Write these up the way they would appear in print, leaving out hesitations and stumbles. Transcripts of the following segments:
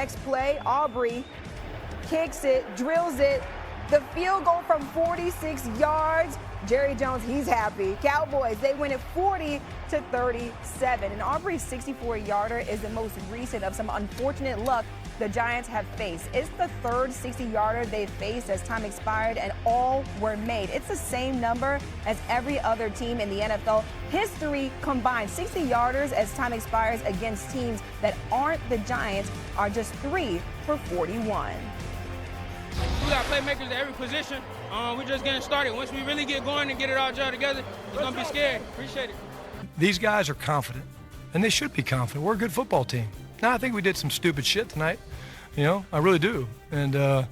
next play, Aubrey kicks it, drills it. The field goal from 46 yards. Jerry Jones, he's happy. Cowboys, they win it 40-37. And Aubrey's 64-yarder is the most recent of some unfortunate luck the Giants have faced. It's the third 60-yarder they've faced as time expired, and all were made. It's the same number as every other team in the NFL history combined. 60-yarders as time expires against teams that aren't the Giants are just 3 for 41. We got playmakers at every position. We're just getting started. Once we really get going and get it all gelled together, it's going to be scary. Appreciate it. These guys are confident, and they should be confident. We're a good football team. Now, I think we did some stupid shit tonight. I really do. And, a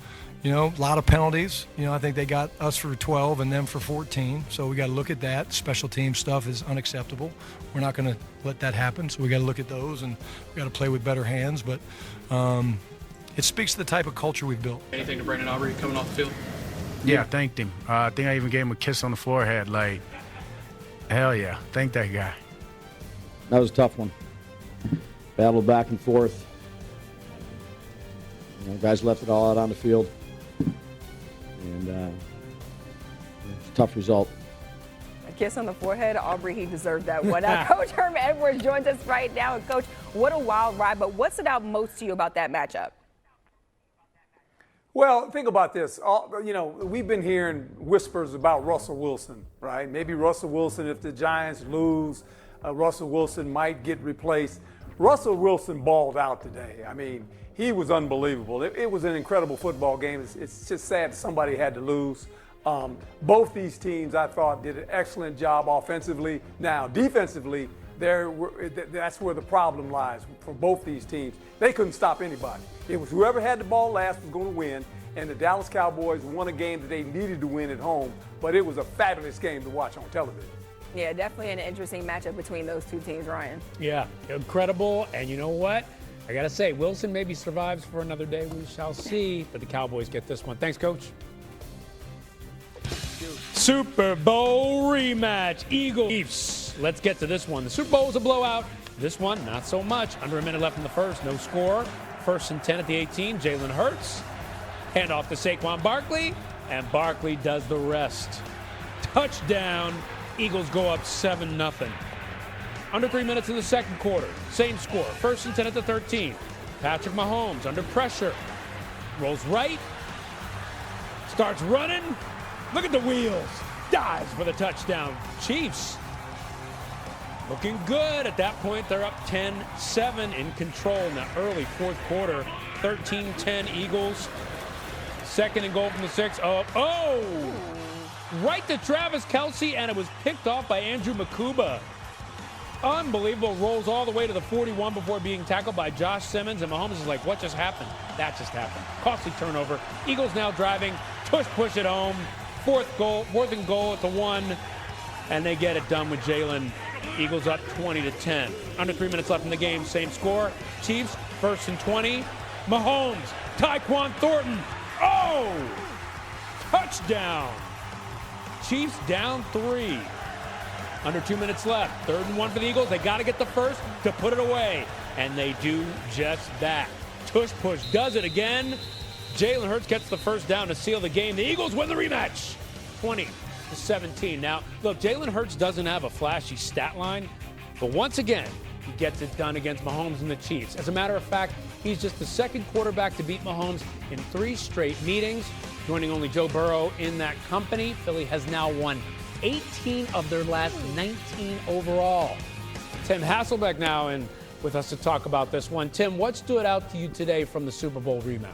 lot of penalties. I think they got us for 12 and them for 14. So we got to look at that. Special team stuff is unacceptable. We're not going to let that happen. So we got to look at those, and we got to play with better hands. But it speaks to the type of culture we've built. Anything to Brandon Aubrey coming off the field? Yeah, I thanked him. I think I even gave him a kiss on the forehead. Like, hell yeah, thank that guy. That was a tough one. Battled back and forth. Guys left it all out on the field. And it's a tough result. A kiss on the forehead, Aubrey, he deserved that one. Coach Herm Edwards joins us right now. And Coach, what a wild ride, but what stood out most to you about that matchup? Well, think about this. We've been hearing whispers about Russell Wilson, right? Maybe Russell Wilson, if the Giants lose, Russell Wilson might get replaced. Russell Wilson balled out today. I mean, he was unbelievable. It was an incredible football game. It's just sad somebody had to lose. Both these teams, I thought, did an excellent job offensively. Now, defensively, that's where the problem lies for both these teams. They couldn't stop anybody. It was whoever had the ball last was going to win, and the Dallas Cowboys won a game that they needed to win at home, but it was a fabulous game to watch on television. Yeah, definitely an interesting matchup between those two teams, Ryan. Yeah, incredible. And you know what? I got to say, Wilson maybe survives for another day. We shall see. But the Cowboys get this one. Thanks, Coach. Super Bowl rematch. Eagles. Chiefs. Let's get to this one. The Super Bowl was a blowout. This one, not so much. Under a minute left in the first. No score. 1st and 10 at the 18. Jalen Hurts. Hand off to Saquon Barkley. And Barkley does the rest. Touchdown. Eagles go up 7-0. Under 3 minutes in the second quarter. Same score. 1st and 10 at the 13. Patrick Mahomes under pressure. Rolls right. Starts running. Look at the wheels. Dives for the touchdown. Chiefs looking good. At that point, they're up 10-7 in control in the early fourth quarter. 13-10 Eagles. 2nd and goal from the 6. Oh! Right to Travis Kelce, and it was picked off by Andrew Makuba. Unbelievable. Rolls all the way to the 41 before being tackled by Josh Simmons, and Mahomes is like, what just happened? That just happened. Costly turnover. Eagles now driving. Push it home. 4th and goal at the 1, and they get it done with Jalen. Eagles up 20-10. Under 3 minutes left in the game. Same score. Chiefs 1st and 20. Mahomes. Tyquan Thornton. Oh! Touchdown. Chiefs down 3. Under 2 minutes left. 3rd and 1 for the Eagles. They got to get the first to put it away. And they do just that. Push does it again. Jalen Hurts gets the first down to seal the game. The Eagles win the rematch. 20-17. Now, look, Jalen Hurts doesn't have a flashy stat line, but once again, he gets it done against Mahomes and the Chiefs. As a matter of fact, he's just the 2nd quarterback to beat Mahomes in 3 straight meetings, joining only Joe Burrow in that company. Philly has now won 18 of their last 19 overall. Tim Hasselbeck now in with us to talk about this one. Tim, what stood out to you today from the Super Bowl rematch?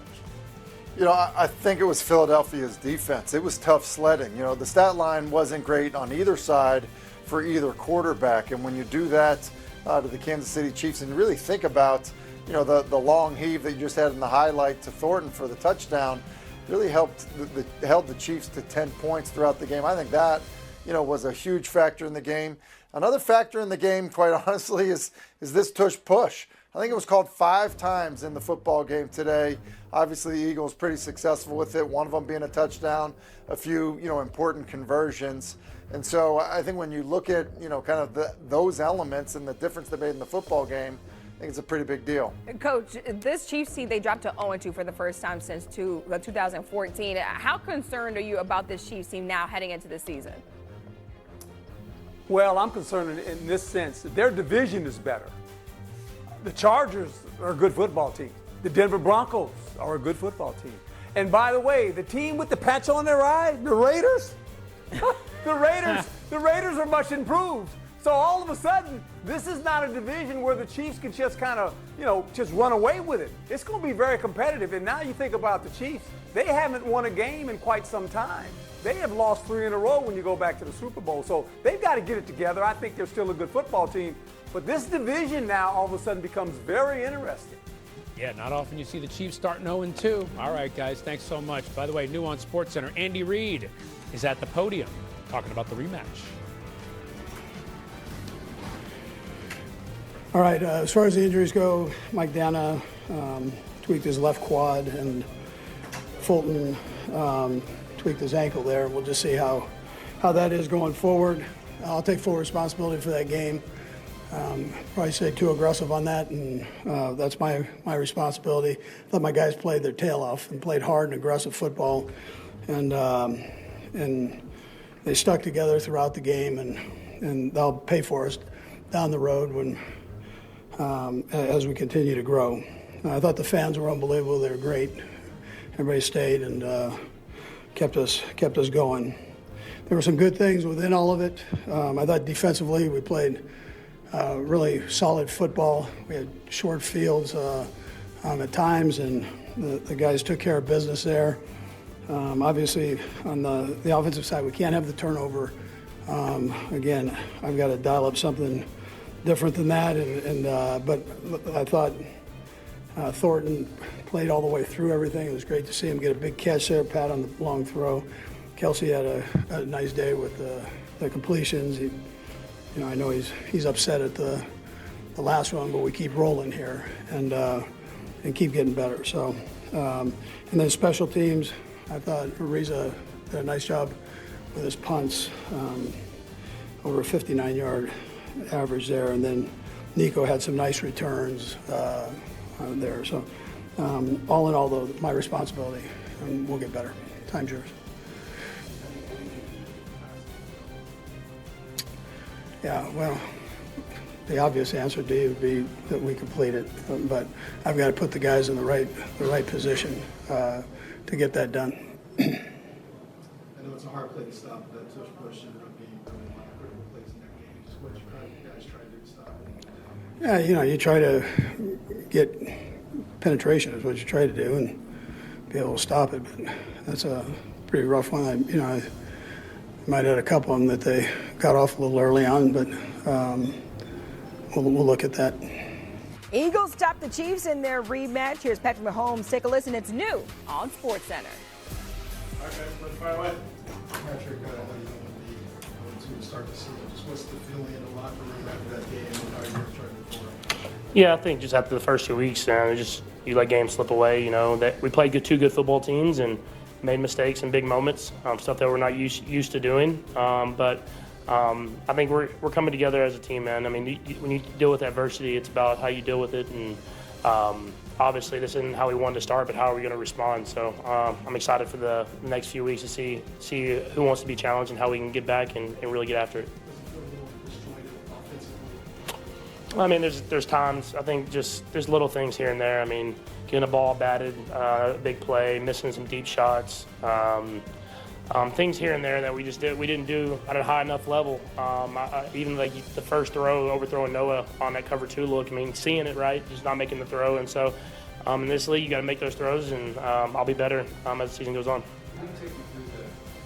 I think it was Philadelphia's defense. It was tough sledding. The stat line wasn't great on either side for either quarterback. And when you do that to the Kansas City Chiefs and really think about, the long heave that you just had in the highlight to Thornton for the touchdown, really held the Chiefs to 10 points throughout the game. I think that, was a huge factor in the game. Another factor in the game, quite honestly, is this tush-push. I think it was called 5 times in the football game today. Obviously, the Eagles pretty successful with it, one of them being a touchdown, a few, important conversions. And so I think when you look at, kind of those elements and the difference they made in the football game, think it's a pretty big deal. Coach, this Chiefs team, they dropped to 0-2 for the first time since 2014. How concerned are you about this Chiefs team now heading into the season? Well, I'm concerned in this sense that their division is better. The Chargers are a good football team. The Denver Broncos are a good football team. And by the way, the team with the patch on their eye, the Raiders, the Raiders are much improved. So all of a sudden, this is not a division where the Chiefs can just kind of, just run away with it. It's going to be very competitive. And now you think about the Chiefs, they haven't won a game in quite some time. They have lost 3 in a row when you go back to the Super Bowl. So they've got to get it together. I think they're still a good football team. But this division now all of a sudden becomes very interesting. Yeah, not often you see the Chiefs starting 0-2. All right, guys, thanks so much. By the way, new on SportsCenter, Andy Reid is at the podium talking about the rematch. All right, as far as the injuries go, Mike Dana tweaked his left quad, and Fulton tweaked his ankle there. We'll just see how that is going forward. I'll take full responsibility for that game. Probably say too aggressive on that, and that's my responsibility. I thought my guys played their tail off and played hard and aggressive football, and they stuck together throughout the game, and they'll pay for us down the road when as we continue to grow. I thought the fans were unbelievable. They were great. Everybody stayed and kept us going. There were some good things within all of it. I thought defensively we played really solid football. We had short fields at times, and the guys took care of business there. Obviously, on the offensive side, we can't have the turnover. Again, I've got to dial up something different than that. But I thought Thornton played all the way through everything. It was great to see him get a big catch there, pat on the long throw. Kelsey had a nice day with the completions. I know he's upset at the last one, but we keep rolling here and keep getting better. So, and then special teams, I thought Ariza did a nice job with his punts, over a 59-yard average there, and then Nico had some nice returns there. So, all in all, though, my responsibility, and we'll get better. Time's yours. Yeah, well, the obvious answer, Dave, would be that we complete it, but I've got to put the guys in the right position to get that done. I know it's a hard play to stop, but that touch question would be one of the critical plays in that game. Just what you guys try to do to stop it? Yeah, you try to get penetration is what you try to do and be able to stop it, but that's a pretty rough one. I might have had a couple of them that they got off a little early on, but we'll look at that. Eagles stop the Chiefs in their rematch. Here's Patrick Mahomes. Take a listen. It's new on SportsCenter. All right, guys, let's fire away. Patrick, to start the season, just what's the feeling in the locker room after that game and how you're trying to perform? Yeah, I think just after the first 2 weeks, you let games slip away. That we played two good football teams and made mistakes in big moments, stuff that we're not used to doing. But I think we're coming together as a team, man. I mean, when you deal with adversity, it's about how you deal with it. And obviously, this isn't how we wanted to start, but how are we going to respond? So I'm excited for the next few weeks to see who wants to be challenged and how we can get back and really get after it. I mean, there's times, I think there's little things here and there. I mean, getting a ball batted, big play, missing some deep shots, things here and there that we didn't do at a high enough level. Even like the first throw, overthrowing Noah on that cover 2 look. I mean, seeing it right, just not making the throw. And so in this league, you got to make those throws, and I'll be better as the season goes on. Can you take me through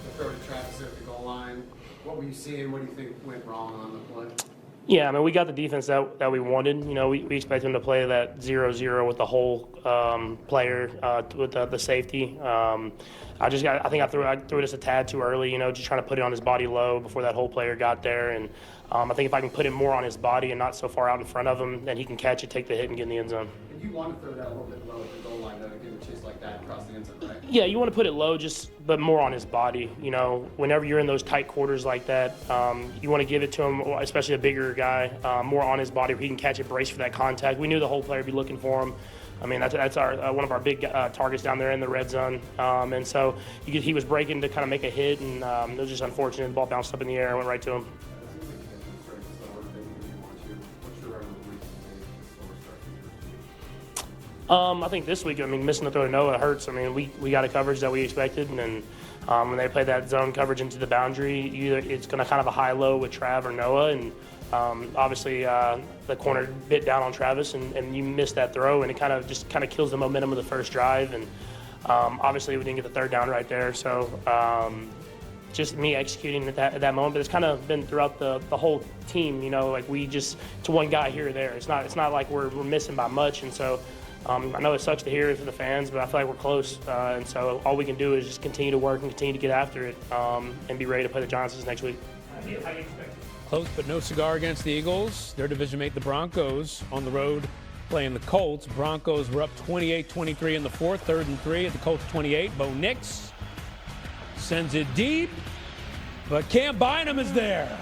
the throw to Travis at the goal line? What were you seeing? What do you think went wrong on the play? Yeah, I mean, we got the defense that we wanted. We expect them to play that 0-0 with the whole player, with the safety. I think I threw it just a tad too early, just trying to put it on his body low before that whole player got there. And I think if I can put it more on his body and not so far out in front of him, then he can catch it, take the hit, and get in the end zone. And You want to throw that a little bit low at the goal line, though, to get a chase like that across the end zone, right? Yeah, you want to put it low, but more on his body. You know, whenever you're in those tight quarters like that, you want to give it to him, especially a bigger guy, more on his body where he can catch it, brace for that contact. We knew the whole player would be looking for him. I mean, that's our one of our big targets down there in the red zone. And so he was breaking to kind of make a hit, and it was just unfortunate. The ball bounced up in the air and went right to him. I think this week, missing the throw to Noah hurts. We got a coverage that we expected, and then when they play that zone coverage into the boundary, it's going to kind of a high-low with Trav or Noah, and obviously the corner bit down on Travis, and you missed that throw, and it kind of kills the momentum of the first drive, and obviously we didn't get the third down right there, so just me executing at that moment. But it's kind of been throughout the whole team, like it's one guy here or there. It's not like we're missing by much, and so. I know it sucks to hear it for the fans, but I feel like we're close, and so all we can do is just continue to work and continue to get after it, and be ready to play the Giants next week. Close but no cigar against the Eagles. Their division mate, the Broncos, on the road playing the Colts. Broncos were up 28-23 in the fourth, 3rd and 3 at the Colts 28. Bo Nix sends it deep, but Cam Bynum is there.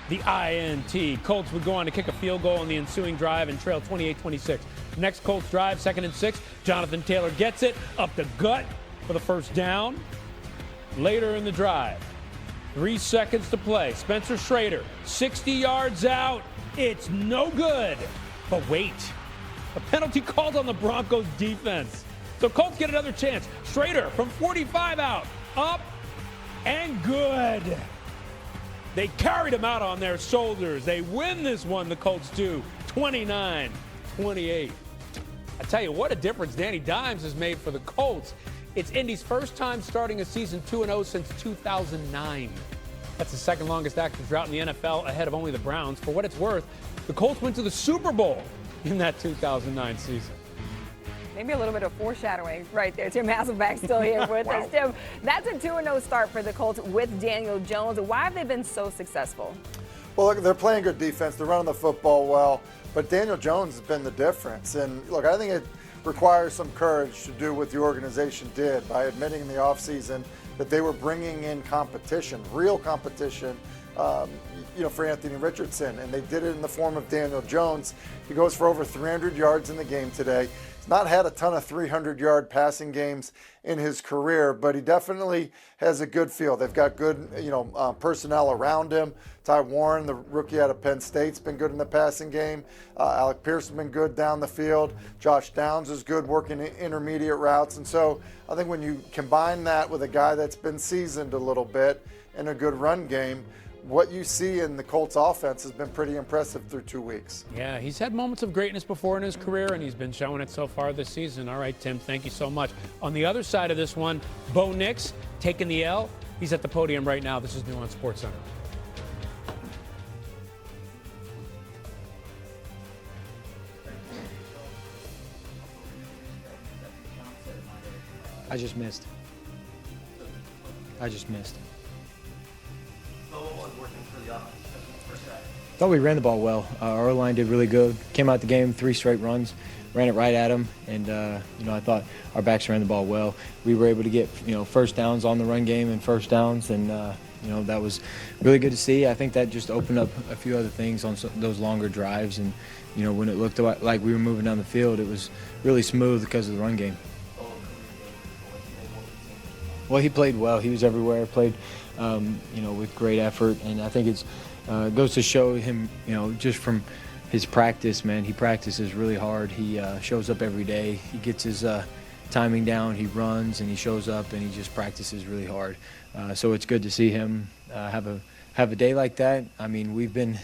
The INT. Colts would go on to kick a field goal on the ensuing drive and trail 28-26. Next Colts drive, 2nd and 6. Jonathan Taylor gets it up the gut for the first down. Later in the drive, 3 seconds to play. Spencer Schrader, 60 yards out. It's no good. But wait, a penalty called on the Broncos defense. So Colts get another chance. Schrader from 45 out, up and good. They carried him out on their shoulders. They win this one, the Colts do, 29-28. I tell you what a difference Danny Dimes has made for the Colts. It's Indy's first time starting a season 2-0 since 2009. That's the second longest active drought in the NFL, ahead of only the Browns. For what it's worth, the Colts went to the Super Bowl in that 2009 season. Maybe a little bit of foreshadowing right there. Tim Hasselback still here with us. Tim, that's a 2-0 start for the Colts with Daniel Jones. Why have they been so successful? Well, look, they're playing good defense. They're running the football well. But Daniel Jones has been the difference. And, look, I think it requires some courage to do what the organization did by admitting in the offseason that they were bringing in competition, real competition, for Anthony Richardson. And they did it in the form of Daniel Jones. He goes for over 300 yards in the game today. Not had a ton of 300-yard passing games in his career, but he definitely has a good feel. They've got good, personnel around him. Ty Warren, the rookie out of Penn State, has been good in the passing game. Alec Pierce has been good down the field. Josh Downs is good working intermediate routes. And so I think when you combine that with a guy that's been seasoned a little bit and a good run game, what you see in the Colts offense has been pretty impressive through 2 weeks. Yeah, he's had moments of greatness before in his career, and he's been showing it so far this season. All right, Tim, thank you so much. On the other side of this one, Bo Nix taking the L. He's at the podium right now. This is new on SportsCenter. I just missed. Thought we ran the ball well. Our line did really good. Came out the game, 3 straight runs, ran it right at them, and I thought our backs ran the ball well. We were able to get first downs on the run game and first downs, and that was really good to see. I think that just opened up a few other things on those longer drives, and when it looked like we were moving down the field, it was really smooth because of the run game. Well, he played well. He was everywhere. Played, with great effort, and I think it goes to show him, just from his practice, man. He practices really hard. He shows up every day. He gets his timing down. He runs and he shows up and he just practices really hard. So it's good to see him have a day like that. I mean, we've been